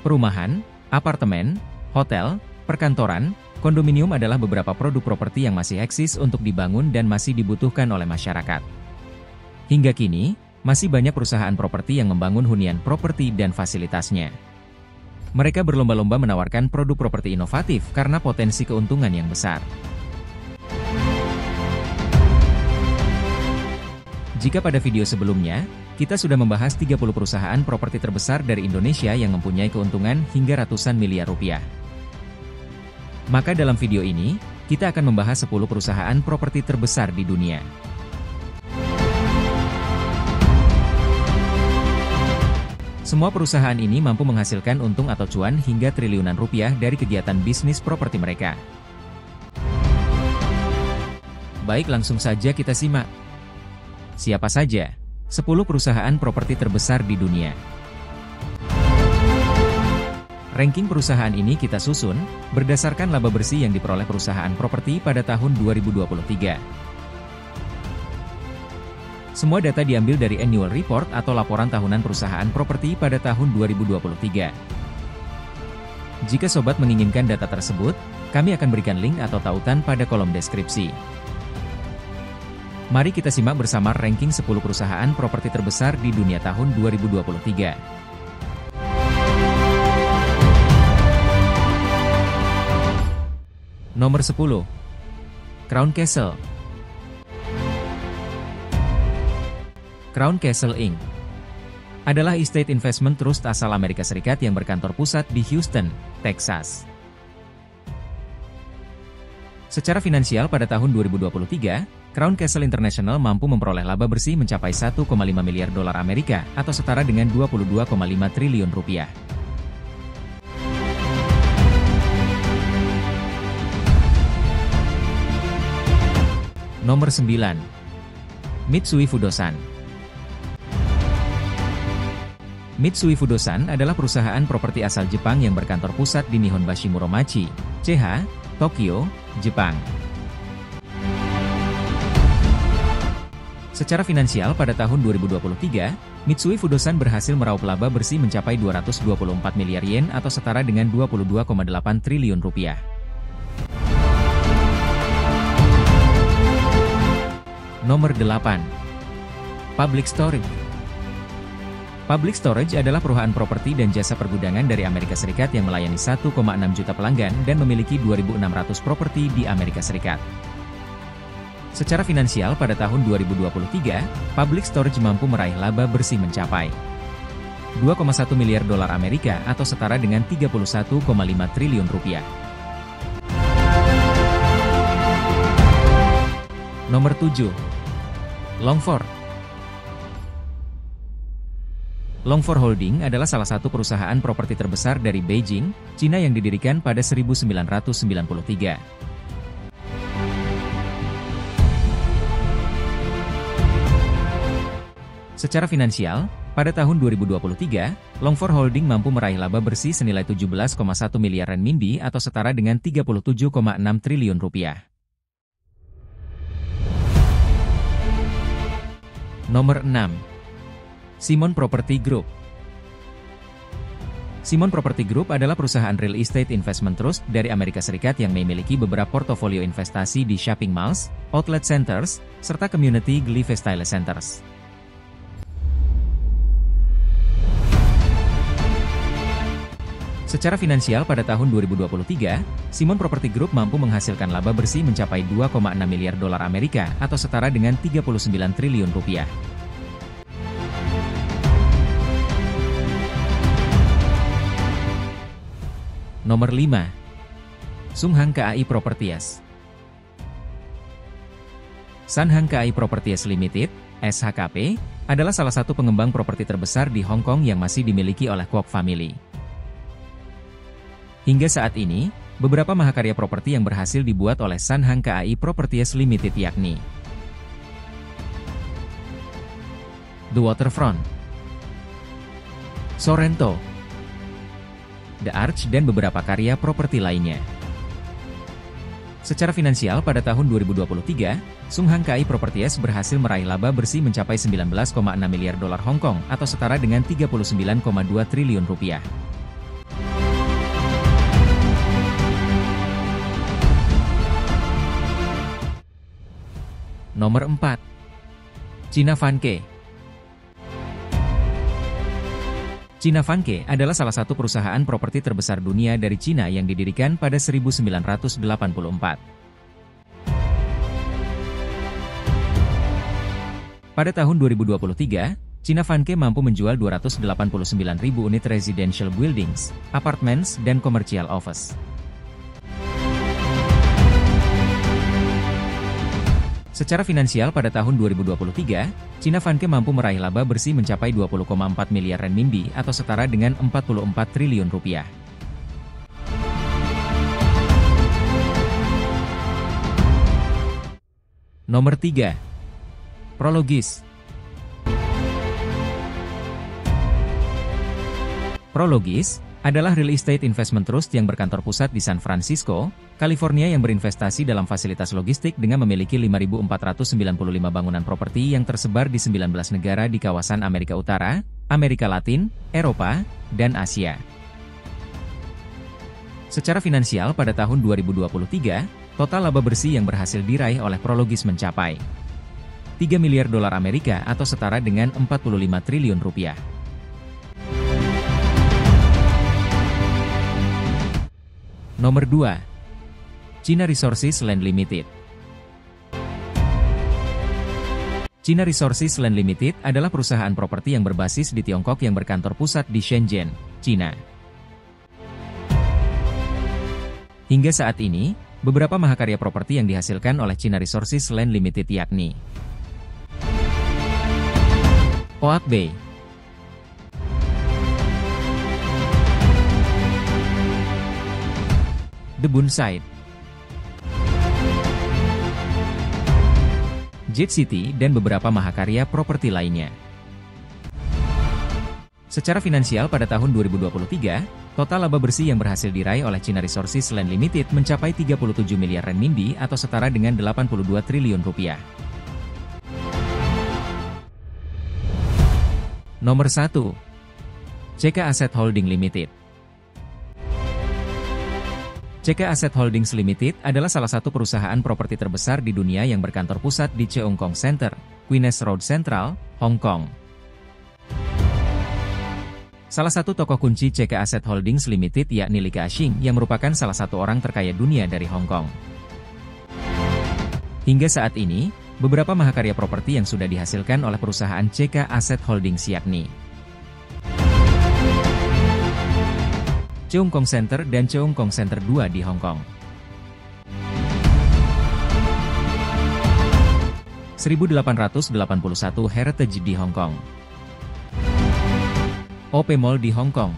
Perumahan, apartemen, hotel, perkantoran, kondominium adalah beberapa produk properti yang masih eksis untuk dibangun dan masih dibutuhkan oleh masyarakat. Hingga kini, masih banyak perusahaan properti yang membangun hunian properti dan fasilitasnya. Mereka berlomba-lomba menawarkan produk properti inovatif karena potensi keuntungan yang besar. Jika pada video sebelumnya, kita sudah membahas 30 perusahaan properti terbesar dari Indonesia yang mempunyai keuntungan hingga ratusan miliar rupiah. Maka dalam video ini, kita akan membahas 10 perusahaan properti terbesar di dunia. Semua perusahaan ini mampu menghasilkan untung atau cuan hingga triliunan rupiah dari kegiatan bisnis properti mereka. Baik, langsung saja kita simak. Siapa saja 10 perusahaan properti terbesar di dunia? Ranking perusahaan ini kita susun berdasarkan laba bersih yang diperoleh perusahaan properti pada tahun 2023. Semua data diambil dari Annual Report atau laporan tahunan perusahaan properti pada tahun 2023. Jika sobat menginginkan data tersebut, kami akan berikan link atau tautan pada kolom deskripsi. Mari kita simak bersama ranking 10 perusahaan properti terbesar di dunia tahun 2023. Nomor 10. Crown Castle. Crown Castle Inc. adalah estate investment trust asal Amerika Serikat yang berkantor pusat di Houston, Texas. Secara finansial pada tahun 2023, Crown Castle International mampu memperoleh laba bersih mencapai 1,5 miliar dolar Amerika atau setara dengan 22,5 triliun rupiah. Nomor 9. Mitsui Fudosan. Mitsui Fudosan adalah perusahaan properti asal Jepang yang berkantor pusat di Nihonbashi Muromachi, CH, Tokyo, Jepang. Secara finansial pada tahun 2023, Mitsui Fudosan berhasil meraup laba bersih mencapai 224 miliar yen atau setara dengan 22,8 triliun rupiah. Nomor 8. Public Storage. Public Storage adalah perusahaan properti dan jasa pergudangan dari Amerika Serikat yang melayani 1,6 juta pelanggan dan memiliki 2.600 properti di Amerika Serikat. Secara finansial pada tahun 2023, Public Storage mampu meraih laba bersih mencapai 2,1 miliar dolar Amerika atau setara dengan 31,5 triliun rupiah. Nomor 7. Longfor. Longfor Holding adalah salah satu perusahaan properti terbesar dari Beijing, Cina yang didirikan pada 1993. Secara finansial, pada tahun 2023, Longfor Holding mampu meraih laba bersih senilai 17,1 miliar renminbi atau setara dengan 37,6 triliun rupiah. Nomor 6. Simon Property Group. Simon Property Group adalah perusahaan real estate investment trust dari Amerika Serikat yang memiliki beberapa portofolio investasi di shopping malls, outlet centers, serta community lifestyle centers. Secara finansial pada tahun 2023, Simon Property Group mampu menghasilkan laba bersih mencapai 2,6 miliar dolar Amerika atau setara dengan 39 triliun rupiah. Nomor 5. Sunghang KAI Properties. Sunghang KAI Properties Limited, SHKP, adalah salah satu pengembang properti terbesar di Hong Kong yang masih dimiliki oleh Kwok Family. Hingga saat ini, beberapa mahakarya properti yang berhasil dibuat oleh Sunghang KAI Properties Limited yakni The Waterfront, Sorrento, The Arch dan beberapa karya properti lainnya. Secara finansial pada tahun 2023, Sunghang KAI Properties berhasil meraih laba bersih mencapai 19,6 miliar dolar Hong Kong atau setara dengan 39,2 triliun rupiah. Nomor 4. China Vanke. China Vanke adalah salah satu perusahaan properti terbesar dunia dari China yang didirikan pada 1984. Pada tahun 2023, China Vanke mampu menjual 289.000 unit residential buildings, apartments, dan commercial office. Secara finansial pada tahun 2023, China Vanke mampu meraih laba bersih mencapai 20,4 miliar renminbi atau setara dengan 44 triliun rupiah. Nomor 3. Prologis. Prologis adalah real estate investment trust yang berkantor pusat di San Francisco, California yang berinvestasi dalam fasilitas logistik dengan memiliki 5.495 bangunan properti yang tersebar di 19 negara di kawasan Amerika Utara, Amerika Latin, Eropa, dan Asia. Secara finansial pada tahun 2023, total laba bersih yang berhasil diraih oleh Prologis mencapai 3 miliar dolar Amerika atau setara dengan 45 triliun rupiah. Nomor 2. China Resources Land Limited. China Resources Land Limited adalah perusahaan properti yang berbasis di Tiongkok yang berkantor pusat di Shenzhen, China. Hingga saat ini, beberapa mahakarya properti yang dihasilkan oleh China Resources Land Limited yakni Oak Bay, The Burnside, Jet City, dan beberapa mahakarya properti lainnya. Secara finansial pada tahun 2023, total laba bersih yang berhasil diraih oleh China Resources Land Limited mencapai 37 miliar renminbi atau setara dengan 82 triliun rupiah. Nomor 1. CK Asset Holding Limited. CK Asset Holdings Limited adalah salah satu perusahaan properti terbesar di dunia yang berkantor pusat di Cheung Kong Center, Queen's Road Central, Hong Kong. Salah satu tokoh kunci CK Asset Holdings Limited yakni Li Ka-shing yang merupakan salah satu orang terkaya dunia dari Hong Kong. Hingga saat ini, beberapa mahakarya properti yang sudah dihasilkan oleh perusahaan CK Asset Holdings yakni Cheung Kong Center dan Cheung Kong Center 2 di Hong Kong. 1881 Heritage di Hong Kong. OP Mall di Hong Kong.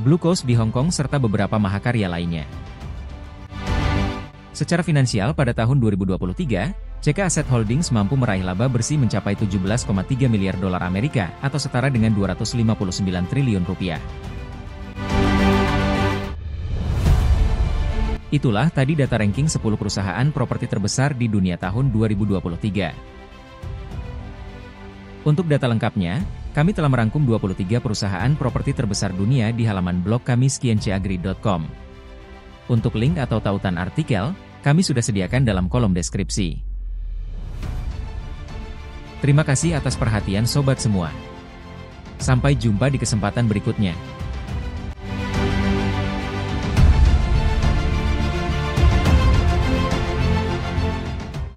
Blue Coast di Hong Kong serta beberapa mahakarya lainnya. Secara finansial pada tahun 2023, CK Asset Holdings mampu meraih laba bersih mencapai 17,3 miliar dolar Amerika atau setara dengan 259 triliun rupiah. Itulah tadi data ranking 10 perusahaan properti terbesar di dunia tahun 2023. Untuk data lengkapnya, kami telah merangkum 23 perusahaan properti terbesar dunia di halaman blog kami skianciagri.com. Untuk link atau tautan artikel, kami sudah sediakan dalam kolom deskripsi. Terima kasih atas perhatian sobat semua. Sampai jumpa di kesempatan berikutnya.